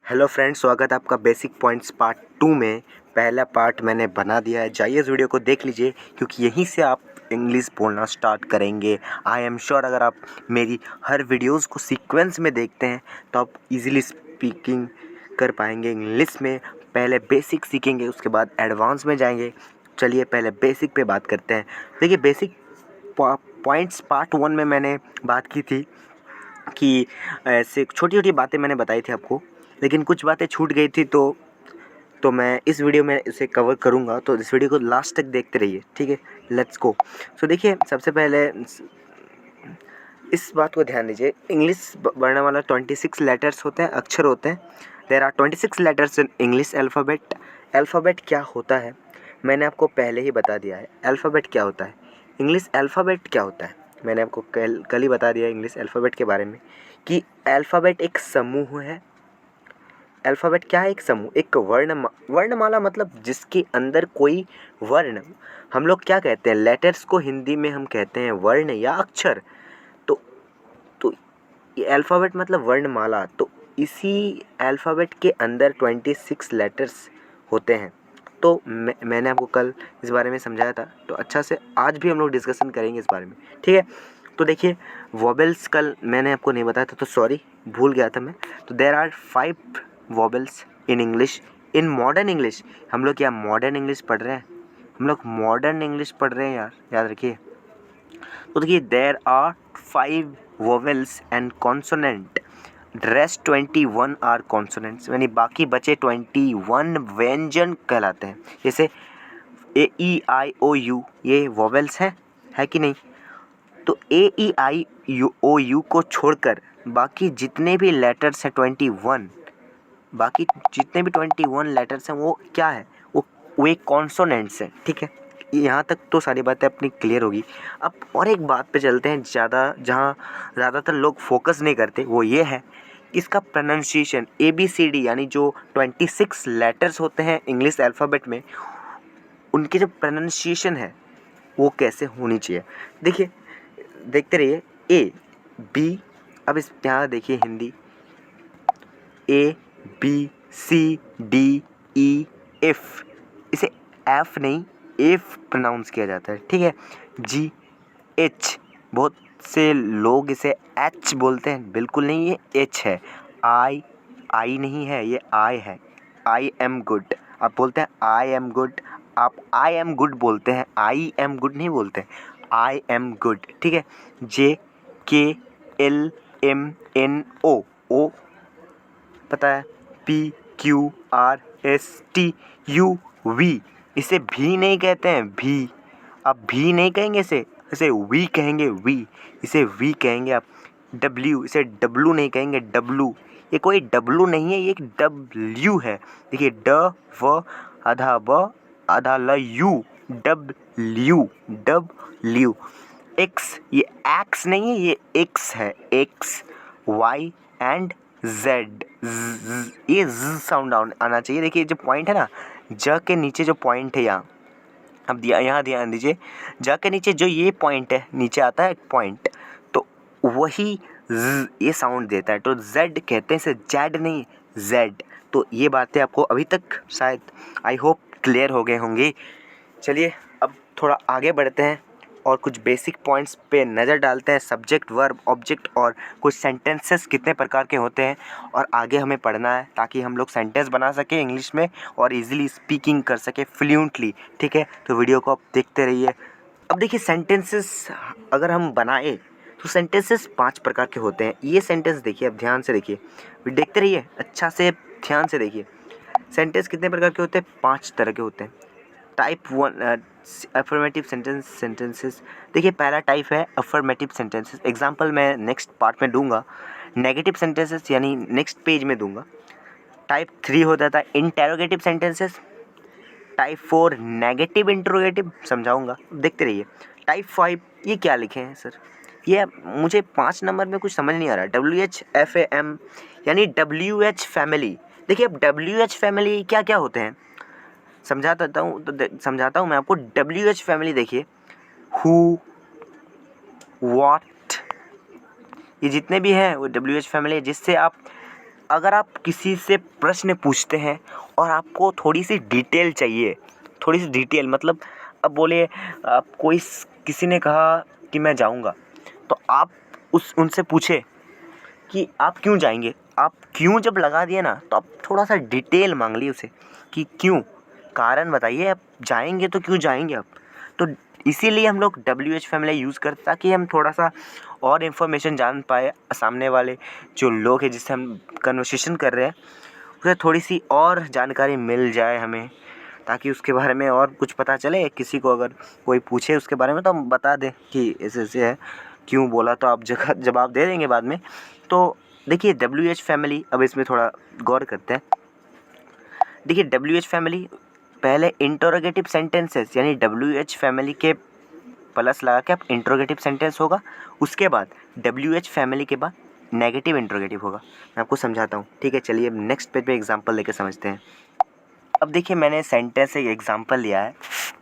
Hello friends, स्वागत है आपका बेसिक पॉइंट्स पार्ट 2 में। पहला पार्ट मैंने बना दिया है, जाइए इस वीडियो को देख लीजिए क्योंकि यहीं से आप इंग्लिश बोलना स्टार्ट करेंगे। आई एम श्योर अगर आप मेरी हर वीडियोस को सीक्वेंस में देखते हैं तो आप इजीली स्पीकिंग कर पाएंगे इंग्लिश में। पहले बेसिक सीखेंगे, उसके बाद एडवांस में जाएंगे। चलिए पहले बेसिक पे बात करते हैं। देखिए बेसिक पॉइंट्स पार्ट 1 में मैंने बात की थी कि ऐसे छोटी छोटी बातें मैंने बताई थी आपको, लेकिन कुछ बातें छूट गई थी तो मैं इस वीडियो में इसे कवर करूँगा। तो इस वीडियो को लास्ट तक देखते रहिए, ठीक है। Let's go. सो देखिए, सबसे पहले इस बात को ध्यान दीजिए, इंग्लिश वर्णमाला 26 लेटर्स होते हैं, अक्षर होते हैं। There are 26 letters in English alphabet. Alphabet क्या होता है मैंने आपको पहले ही बता दिया है। अल्फ़ाबेट क्या होता है, इंग्लिश अल्फ़ाबेट क्या होता है मैंने आपको कल ही बता दिया इंग्लिश अल्फ़ाबेट के बारे में कि अल्फ़ाबेट एक समूह है। अल्फ़ाबेट क्या है, एक समूह, एक वर्णमाला, मतलब जिसके अंदर कोई वर्ण, हम लोग क्या कहते हैं, लेटर्स को हिंदी में हम कहते हैं वर्ण या अक्षर। तो तो ये अल्फ़ाबेट मतलब वर्णमाला। तो इसी अल्फ़ाबेट के अंदर 26 लेटर्स होते हैं। तो मैंने आपको कल इस बारे में समझाया था, तो अच्छा से आज भी हम लोग डिस्कशन करेंगे इस बारे में, ठीक है। तो देखिए, वोबल्स कल मैंने आपको नहीं बताया था, तो सॉरी, भूल गया था मैं। तो there are 5 vowels in English. In modern English, हम लोग क्या मॉडर्न इंग्लिश पढ़ रहे हैं, हम लोग मॉडर्न इंग्लिश पढ़ रहे हैं यार, याद रखिए। तो देखिए, there are 5 vowels and consonant, rest 21 are consonants, यानी बाकी बचे 21 व्यंजन कहलाते हैं। जैसे ए ई आई ओ यू, ये वोवेल्स हैं, है कि नहीं। तो ए ई आई यू ओ यू को छोड़कर बाकी जितने भी लेटर्स हैं 21, बाकी जितने भी 21 लेटर्स हैं वो क्या है, वो एक कॉन्सोनेंट्स हैं, ठीक है। यहाँ तक तो सारी बातें अपनी क्लियर होगी। अब और एक बात पे चलते हैं, जहाँ ज़्यादातर लोग फोकस नहीं करते, वो ये है इसका प्रोनाउंसिएशन। ABCD यानी जो 26 लेटर्स होते हैं इंग्लिश अल्फ़ाबेट में, उनकी जो प्रोनाउंसिएशन है वो कैसे होनी चाहिए। देखिए, देखते रहिए। A B, अब इस यहाँ देखिए हिंदी, ABCDEF, इसे एफ नहीं एफ प्रोनाउंस किया जाता है, ठीक है। GH, बहुत से लोग इसे एच बोलते हैं, बिल्कुल नहीं, ये एच है। आई नहीं है, ये आई है। आई एम गुड, आप बोलते हैं आई एम गुड, आप आई एम गुड बोलते हैं, आई एम गुड नहीं बोलते, आई एम गुड, ठीक है। JKLMNO, ओ पता है, PQRSTUV, इसे भी नहीं कहते हैं, भी, आप भी नहीं कहेंगे, इसे वी कहेंगे, वी, इसे वी कहेंगे आप। डब्ल्यू, इसे डब्लू नहीं कहेंगे, डब्लू, ये कोई डब्लू नहीं है, ये एक डब्ल्यू है। देखिए, ड व आधा ब आधा ल यू, डब्ल्यू, डब्ल्यू। एक्स, ये एक्स नहीं है, ये एक्स है, एक्स। वाई एंड जेड, ये ज साउंड आना चाहिए। देखिए जो पॉइंट है ना, ज के नीचे जो पॉइंट है यहाँ, अब दिया, यहाँ ध्यान दीजिए, ज के नीचे जो ये पॉइंट है, नीचे आता है पॉइंट, तो वही ज ये साउंड देता है। तो जेड कहते हैं इसे, जेड नहीं, जेड। तो ये बातें आपको अभी तक शायद, आई होप, क्लियर हो गए होंगे। चलिए अब थोड़ा आगे बढ़ते हैं और कुछ बेसिक पॉइंट्स पे नज़र डालते हैं। सब्जेक्ट, वर्ब, ऑब्जेक्ट और कुछ सेंटेंसेस कितने प्रकार के होते हैं और आगे हमें पढ़ना है ताकि हम लोग सेंटेंस बना सकें इंग्लिश में और इजीली स्पीकिंग कर सकें फ्लुएंटली, ठीक है। तो वीडियो को आप देखते रहिए। अब देखिए, सेंटेंसेस अगर हम बनाए तो सेंटेंसेस 5 प्रकार के होते हैं। ये सेंटेंस देखिए, अब ध्यान से देखिए, देखते रहिए, अच्छा से ध्यान से देखिए। सेंटेंस कितने प्रकार के होते हैं, 5 तरह के होते हैं। Type 1 affirmative sentences. देखिए, पहला टाइप है अफर्मेटिव सेंटेंसेस, एग्जांपल मैं नेक्स्ट पार्ट में दूंगा। नेगेटिव सेंटेंसेस यानी नेक्स्ट पेज में दूंगा। टाइप 3 हो जाता है interrogative sentences. Type 4 negative interrogative, समझाऊंगा, देखते रहिए। टाइप 5, ये क्या लिखे हैं सर, ये मुझे 5 नंबर में कुछ समझ नहीं आ रहा। WHFAM यानी WH फैमिली। देखिए, अब WH फैमिली क्या क्या होते हैं समझाता हूँ, तो समझाता हूँ मैं आपको। WH फैमिली देखिए, हु, व्हाट, ये जितने भी हैं वो WH फैमिली है, जिससे आप अगर आप किसी से प्रश्न पूछते हैं और आपको थोड़ी सी डिटेल चाहिए, थोड़ी सी डिटेल मतलब अब बोलिए आप किसी ने कहा कि मैं जाऊंगा, तो आप उनसे पूछे कि आप क्यों जाएंगे। आप क्यों जब लगा दिए ना, तो आप थोड़ा सा डिटेल मांग लिए उसे कि क्यों, कारण बताइए, आप जाएंगे तो क्यों जाएंगे आप। तो इसीलिए हम लोग WH फैमिली यूज़ करते ताकि हम थोड़ा सा और इन्फॉर्मेशन जान पाए, सामने वाले जो लोग हैं जिससे हम कन्वर्सेशन कर रहे हैं उसे थोड़ी सी और जानकारी मिल जाए हमें, ताकि उसके बारे में और कुछ पता चले। किसी को अगर कोई पूछे उसके बारे में तो हम बता दें कि ऐसे ऐसे है, क्यों बोला, तो आप जवाब दे देंगे बाद में। तो देखिए WH फैमिली, अब इसमें थोड़ा गौर करते हैं। देखिए WH फैमिली पहले इंटरोगेटिव सेंटेंसेस यानी WH फैमिली के प्लस लगा के आप इंट्रोगेटिव सेंटेंस होगा, उसके बाद WH फैमिली के बाद नेगेटिव इंट्रोगेटिव होगा। मैं आपको समझाता हूँ, ठीक है। चलिए अब नेक्स्ट पेज पे एग्जांपल लेके समझते हैं। अब देखिए मैंने सेंटेंस एक एग्जांपल लिया है,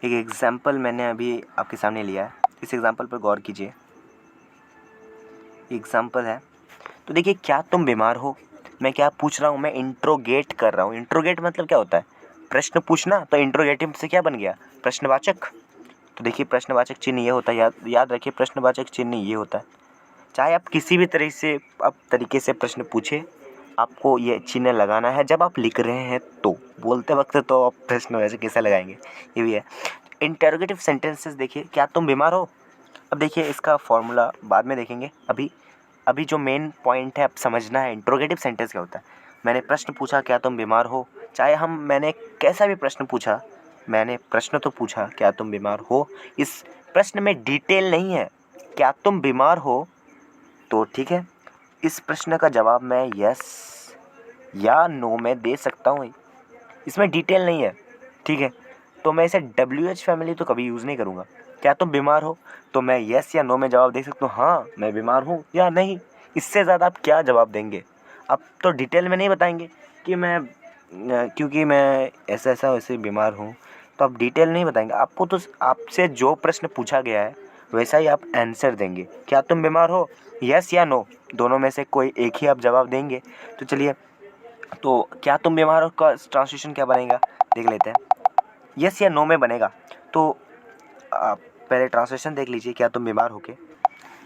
एक एग्जांपल मैंने अभी आपके सामने लिया है, इस एग्जांपल पर गौर कीजिए। एग्जांपल है, तो देखिए क्या तुम बीमार हो। मैं क्या पूछ रहा हूँ, मैं इंट्रोगेट कर रहा हूँ। इंट्रोगेट मतलब क्या होता है, प्रश्न पूछना। तो इंट्रोगेटिव से क्या बन गया, प्रश्नवाचक। तो देखिए प्रश्नवाचक चिन्ह ये होता है, याद रखिए प्रश्नवाचक चिन्ह ये होता है। चाहे आप किसी भी तरीके से प्रश्न पूछे, आपको ये चिन्ह लगाना है जब आप लिख रहे हैं। तो बोलते वक्त तो आप प्रश्नवाचक कैसे लगाएंगे, ये भी है। इंटरोगेटिव सेंटेंसेस देखिए, क्या तुम बीमार हो। अब देखिए इसका फॉर्मूला बाद में देखेंगे, अभी जो मेन पॉइंट है अब समझना है इंट्रोगेटिव सेंटेंस क्या होता है। मैंने प्रश्न पूछा क्या तुम बीमार हो, चाहे मैंने कैसा भी प्रश्न पूछा, मैंने प्रश्न तो पूछा क्या तुम बीमार हो। इस प्रश्न में डिटेल नहीं है, क्या तुम बीमार हो, तो ठीक है। इस प्रश्न का जवाब मैं यस या नो में दे सकता हूँ, इसमें डिटेल नहीं है, ठीक है। तो मैं इसे WH फैमिली तो कभी यूज़ नहीं करूँगा। क्या तुम बीमार हो, तो मैं यस या नो में जवाब दे सकता हूँ, हाँ मैं बीमार हूँ या नहीं। इससे ज़्यादा आप क्या जवाब देंगे। आप तो डिटेल में नहीं बताएंगे कि क्योंकि मैं ऐसा ऐसा वैसे बीमार हूँ, तो आप डिटेल नहीं बताएंगे। आपको तो आपसे जो प्रश्न पूछा गया है वैसा ही आप आंसर देंगे। क्या तुम बीमार हो, यस या नो, दोनों में से कोई एक ही आप जवाब देंगे। तो चलिए, तो क्या तुम बीमार हो का ट्रांसलेशन क्या बनेगा देख लेते हैं। यस या नो में बनेगा, तो आप पहले ट्रांसलेशन देख लीजिए, क्या तुम बीमार हो के।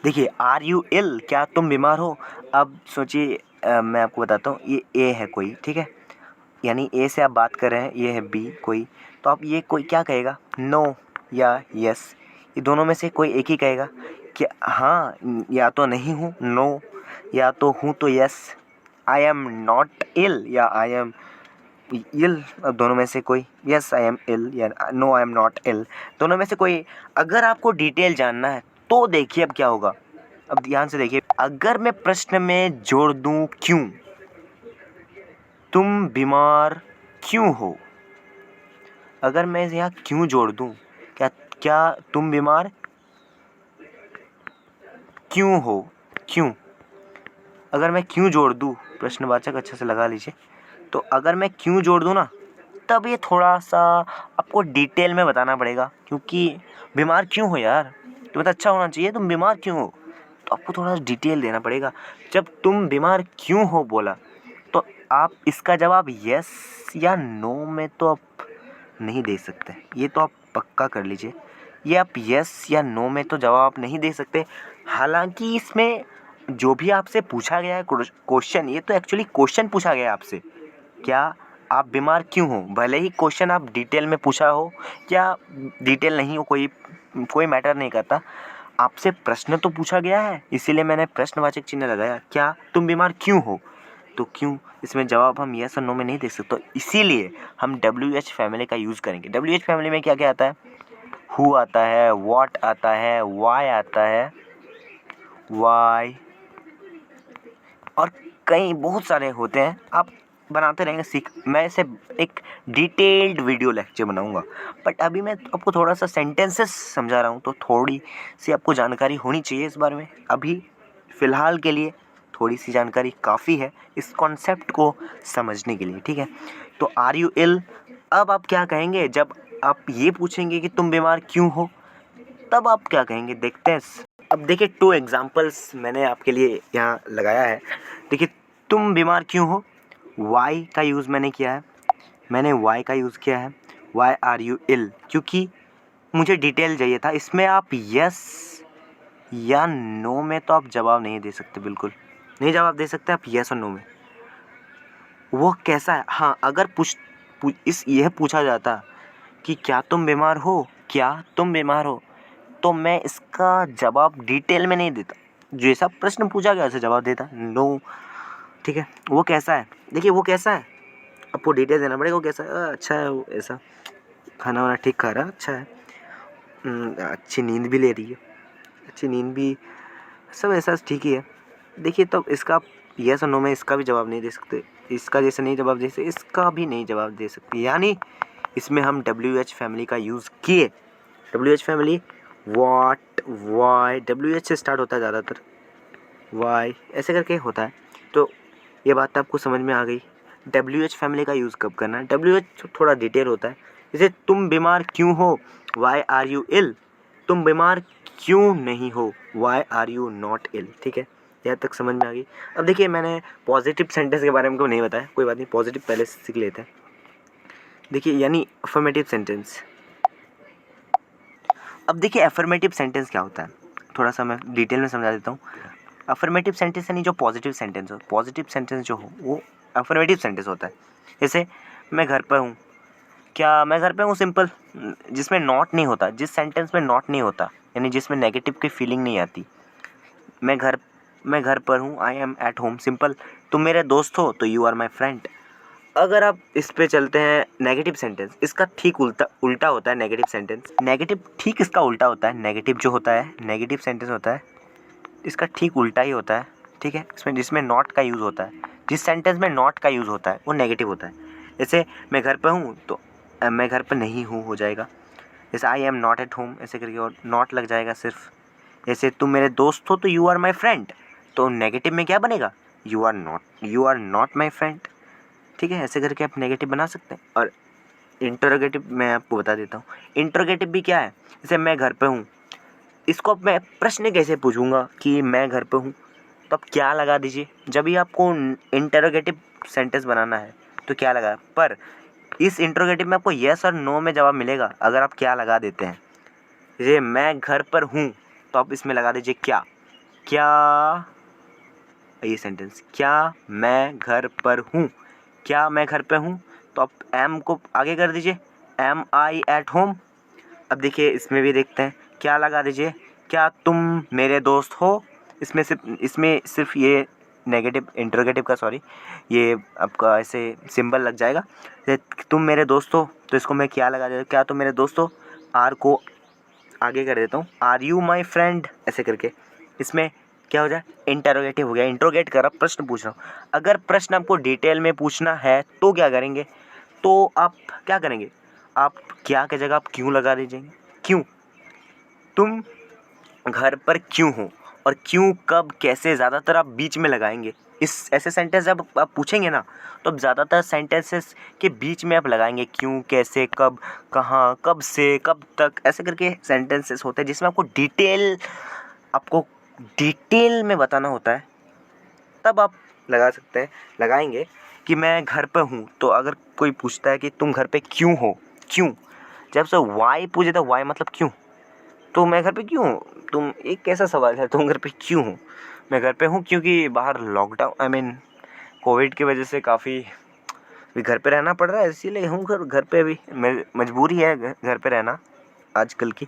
देखिए आर यू इल, क्या तुम बीमार हो। अब सोचिए, मैं आपको बताता हूँ, ये ए है कोई, ठीक है, यानी ए से आप बात कर रहे हैं, ये है बी कोई, तो आप ये कोई क्या कहेगा, नो या यस, ये दोनों में से कोई एक ही कहेगा कि हाँ या तो नहीं हूँ नो, या तो हूँ तो yes. I am not ill या आई एम इल, दोनों में से कोई, यस आई एम इल या no I am not ill, दोनों में से कोई। अगर आपको डिटेल जानना है तो देखिए अब क्या होगा। अब ध्यान से देखिए, अगर मैं प्रश्न में जोड़ दूं क्यों, तुम बीमार क्यों हो, अगर मैं यहाँ क्यों जोड़ दूं, क्या क्या तुम बीमार क्यों हो, क्यों, अगर मैं क्यों जोड़ दूं, प्रश्नवाचक अच्छा से लगा लीजिए। तो अगर मैं क्यों जोड़ दूं ना, तब ये थोड़ा सा आपको डिटेल में बताना पड़ेगा, क्योंकि बीमार क्यों हो यार, तुम्हें तो अच्छा होना चाहिए, तुम बीमार क्यों हो, तो आपको थोड़ा डिटेल देना पड़ेगा। जब तुम बीमार क्यों हो बोला, तो आप इसका जवाब यस या नो में तो आप नहीं दे सकते, ये तो आप पक्का कर लीजिए। ये आप यस या नो में तो जवाब आप नहीं दे सकते। हालांकि इसमें जो भी आपसे पूछा गया है क्वेश्चन, ये तो एक्चुअली क्वेश्चन पूछा गया है आपसे, क्या आप बीमार क्यों हो। भले ही क्वेश्चन आप डिटेल में पूछा हो या डिटेल नहीं हो, कोई मैटर नहीं करता, आपसे प्रश्न तो पूछा गया है, इसीलिए मैंने प्रश्नवाचक चिन्ह लगाया, क्या तुम बीमार क्यों हो। तो क्यों, इसमें जवाब हम यस और नो में नहीं दे सकते, तो इसीलिए हम WH फैमिली का यूज़ करेंगे। WH फैमिली में क्या क्या आता है, हु आता है, व्हाट आता है, व्हाई आता है, व्हाई, और कई बहुत सारे होते हैं, आप बनाते रहेंगे मैं इसे एक डिटेल्ड वीडियो लेक्चर बनाऊंगा। बट अभी मैं आपको थोड़ा सा सेंटेंसेस समझा रहा हूँ, तो थोड़ी सी आपको जानकारी होनी चाहिए इस बारे में। अभी फ़िलहाल के लिए थोड़ी सी जानकारी काफ़ी है इस कॉन्सेप्ट को समझने के लिए, ठीक है। तो आर यू इल, अब आप क्या कहेंगे जब आप ये पूछेंगे कि तुम बीमार क्यों हो, तब आप क्या कहेंगे, देखते हैं। अब देखिए 2 एग्जांपल्स मैंने आपके लिए यहाँ लगाया है। देखिए तुम बीमार क्यों हो, वाई का यूज़ मैंने किया है, मैंने वाई का यूज़ किया है, वाई आर यू इल, क्योंकि मुझे डिटेल चाहिए था। इसमें आप यस या नो में तो आप जवाब नहीं दे सकते, बिल्कुल नहीं जवाब दे सकते आप यस और नो में। वो कैसा है, हाँ अगर यह पूछा जाता कि क्या तुम बीमार हो, क्या तुम बीमार हो, तो मैं इसका जवाब डिटेल में नहीं देता, जैसा प्रश्न पूछा गया वैसे जवाब देता, नो। ठीक है, वो कैसा है, देखिए वो कैसा है, आपको डिटेल देना पड़ेगा। वो कैसा है, अच्छा है, वो ऐसा खाना वाना ठीक खा रहा है, अच्छा है, अच्छी नींद भी ले रही है, अच्छी नींद भी, सब ऐसा ठीक ही है। देखिए तो इसका आप यस और नो में इसका भी जवाब नहीं दे सकते, इसका जैसे नहीं जवाब दे सकते, इसका भी नहीं जवाब दे सकते, यानी इसमें हम WH फैमिली का यूज़ किए। WH family what, why, WH से स्टार्ट होता है ज़्यादातर, वाई ऐसे करके होता है। तो ये बात आपको समझ में आ गई, WH फैमिली का यूज़ कब करना है। WH थोड़ा डिटेल होता है, जैसे तुम बीमार क्यों हो, वाई आर यू इल, तुम बीमार क्यों नहीं हो, why are you not ill. ठीक है, यहाँ तक समझ में आ गई। अब देखिए मैंने पॉजिटिव सेंटेंस के बारे में को नहीं बताया, कोई बात नहीं, पॉजिटिव पहले सीख लेते हैं। देखिए यानी अफर्मेटिव सेंटेंस। अब देखिए अफर्मेटिव सेंटेंस क्या होता है, थोड़ा सा मैं डिटेल में समझा देता हूँ। अफर्मेटिव सेंटेंस यानी जो पॉजिटिव सेंटेंस हो, पॉजिटिव सेंटेंस जो हो वो अफर्मेटिव सेंटेंस होता है। जैसे मैं घर पर हूँ, क्या मैं घर पे हूँ, सिंपल, जिसमें नॉट नहीं होता, जिस सेंटेंस में नॉट नहीं होता, यानी जिसमें नेगेटिव की फीलिंग नहीं आती। मैं घर पर हूँ, I am at home, simple. तुम मेरे दोस्त हो तो यू आर माई फ्रेंड। अगर आप इस पे चलते हैं नेगेटिव सेंटेंस, इसका ठीक उल्टा होता है नेगेटिव सेंटेंस, नेगेटिव ठीक इसका उल्टा होता है, नेगेटिव जो होता है नेगेटिव सेंटेंस होता है, इसका ठीक उल्टा ही होता है। ठीक है, इसमें जिसमें नॉट का यूज़ होता है, जिस सेंटेंस में नॉट का यूज़ होता है वो नेगेटिव होता है। जैसे मैं घर पर हूँ तो मैं घर पर नहीं हूँ हो जाएगा। जैसे आई एम नॉट एट होम, ऐसे करके और नॉट लग जाएगा सिर्फ। जैसे तुम मेरे दोस्त हो तो यू आर माई फ्रेंड, तो नेगेटिव में क्या बनेगा, you are not my friend. ठीक है, ऐसे करके आप नेगेटिव बना सकते हैं। और इंटरोगेटिव मैं आपको बता देता हूँ, इंटरोगेटिव भी क्या है, जैसे मैं घर पे हूँ, इसको अब मैं प्रश्न कैसे पूछूंगा कि मैं घर पे हूँ, तो आप क्या लगा दीजिए, जब भी आपको इंटरोगेटिव सेंटेंस बनाना है तो क्या लगा, पर इस इंटरोगेटिव में आपको येस और नो में जवाब मिलेगा अगर आप क्या लगा देते हैं। जैसे मैं घर पर हूँ तो आप इसमें लगा दीजिए क्या, क्या, ये सेंटेंस, क्या मैं घर पर हूँ, क्या मैं घर पे हूँ, तो आप एम को आगे कर दीजिए, एम आई एट होम। अब देखिए इसमें भी देखते हैं, क्या लगा दीजिए, क्या तुम मेरे दोस्त हो, इसमें सिर्फ ये नेगेटिव इंटरोगेटिव का, सॉरी, ये आपका ऐसे सिंबल लग जाएगा। जैसे तुम मेरे दोस्त हो तो इसको मैं क्या लगा देता हूँ, क्या तुम मेरे दोस्त हो, आर को आगे कर देता हूँ, आर यू माई फ्रेंड, ऐसे करके इसमें क्या हो जाए, इंटरोगेटिव हो गया, इंटरोगेट कर रहा, प्रश्न पूछ रहा हूँ। अगर प्रश्न आपको डिटेल में पूछना है तो क्या करेंगे, तो आप क्या करेंगे, आप क्या की जगह आप क्यों लगा दीजिएंगे, क्यों, तुम घर पर क्यों हो, और क्यों कब कैसे ज़्यादातर आप बीच में लगाएंगे। इस ऐसे सेंटेंस जब आप पूछेंगे ना तो अब ज़्यादातर सेंटेंसेस के बीच में आप लगाएंगे क्यों, कैसे, कब, कहाँ, कब से कब तक, ऐसे करके सेंटेंसेस होते हैं जिसमें आपको डिटेल में बताना होता है। तब आप लगा सकते हैं, लगाएंगे कि मैं घर पर हूँ, तो अगर कोई पूछता है कि तुम घर पे क्यों हो, क्यों, जब से वाई पूछे तो वाई मतलब क्यों, तो मैं घर पे क्यों हूँ, तुम एक कैसा सवाल है, तुम घर पे क्यों हो, मैं घर पे हूँ क्योंकि बाहर लॉकडाउन कोविड की वजह से काफ़ी भी घर पे रहना पड़ रहा है, इसीलिए हूँ घर पे, भी मजबूरी है घर पे रहना आजकल की।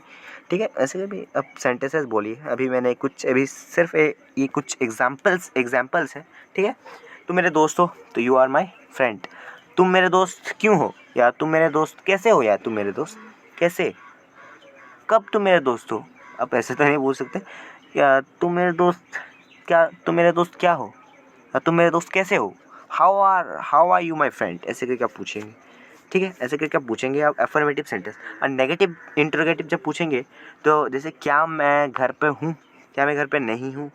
ठीक है, ऐसे भी अब सेंटेंसेस बोलिए, अभी मैंने कुछ अभी सिर्फ ये कुछ एग्जाम्पल्स है। ठीक है, तुम मेरे दोस्त हो तो यू आर माई फ्रेंड, तुम मेरे दोस्त क्यों हो, या तुम मेरे दोस्त कैसे हो, या तुम मेरे दोस्त कैसे, कब तुम मेरे दोस्त हो, आप ऐसे तो नहीं बोल सकते, या तुम मेरे दोस्त, क्या तुम मेरे दोस्त क्या हो, या तुम मेरे दोस्त कैसे हो, how are you my friend, ऐसे करके आप पूछेंगे। ठीक है, ऐसे करके आप पूछेंगे आप एफर्मेटिव सेंटेंस। और नेगेटिव इंटरोगेटिव जब पूछेंगे तो जैसे क्या मैं घर पे हूँ, क्या मैं घर पे नहीं हूँ,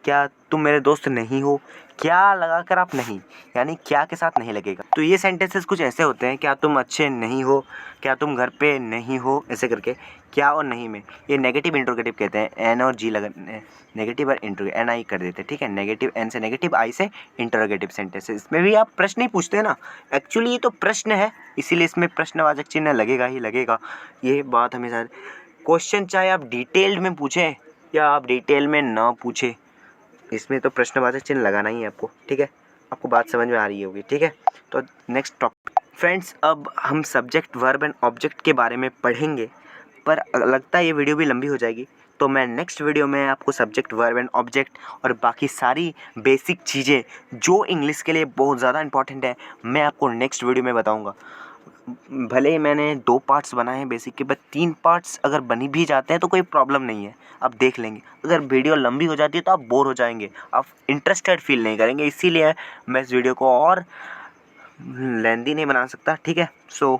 क्या तुम मेरे दोस्त नहीं हो, क्या लगाकर आप नहीं, यानी क्या के साथ नहीं लगेगा। तो ये सेंटेंसेस कुछ ऐसे होते हैं, क्या तुम अच्छे नहीं हो, क्या तुम घर पे नहीं हो, ऐसे करके क्या और नहीं में ये नेगेटिव इंट्रोगेटिव कहते हैं। एन और जी लगा, नेगेटिव और इंट्रोगेटिव एन आई कर देते हैं, ठीक है। नेगेटिव एन से नेगेटिव आई से इंट्रोगेटिव सेंटेंसेस। इसमें भी आप प्रश्न ही पूछते हैं ना, एक्चुअली ये तो प्रश्न है, इसीलिए इसमें प्रश्नवाचक चिन्ह लगेगा ही लगेगा। ये बात हमेशा, क्वेश्चन चाहे आप डिटेल्ड में पूछें या आप डिटेल में ना पूछें, इसमें तो प्रश्नवाचक चिन्ह लगाना ही है आपको, ठीक है। आपको बात समझ में आ रही होगी, ठीक है। तो नेक्स्ट टॉपिक फ्रेंड्स, अब हम सब्जेक्ट वर्ब एंड ऑब्जेक्ट के बारे में पढ़ेंगे, पर लगता है ये वीडियो भी लंबी हो जाएगी, तो मैं नेक्स्ट वीडियो में आपको सब्जेक्ट वर्ब एंड ऑब्जेक्ट और बाकी सारी बेसिक चीज़ें जो इंग्लिश के लिए बहुत ज़्यादा इंपॉर्टेंट है, मैं आपको नेक्स्ट वीडियो में बताऊँगा। भले ही मैंने 2 पार्ट्स बनाए हैं बेसिक के, बट 3 पार्ट्स अगर बनी भी जाते हैं तो कोई प्रॉब्लम नहीं है, आप देख लेंगे। अगर वीडियो लंबी हो जाती है तो आप बोर हो जाएंगे, आप इंटरेस्टेड फील नहीं करेंगे, इसीलिए मैं इस वीडियो को और लेंदी नहीं बना सकता, ठीक है। So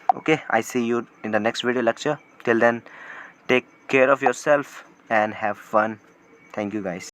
okay, I see you in the next video lecture. Till then take care of yourself and have fun. Thank you guys.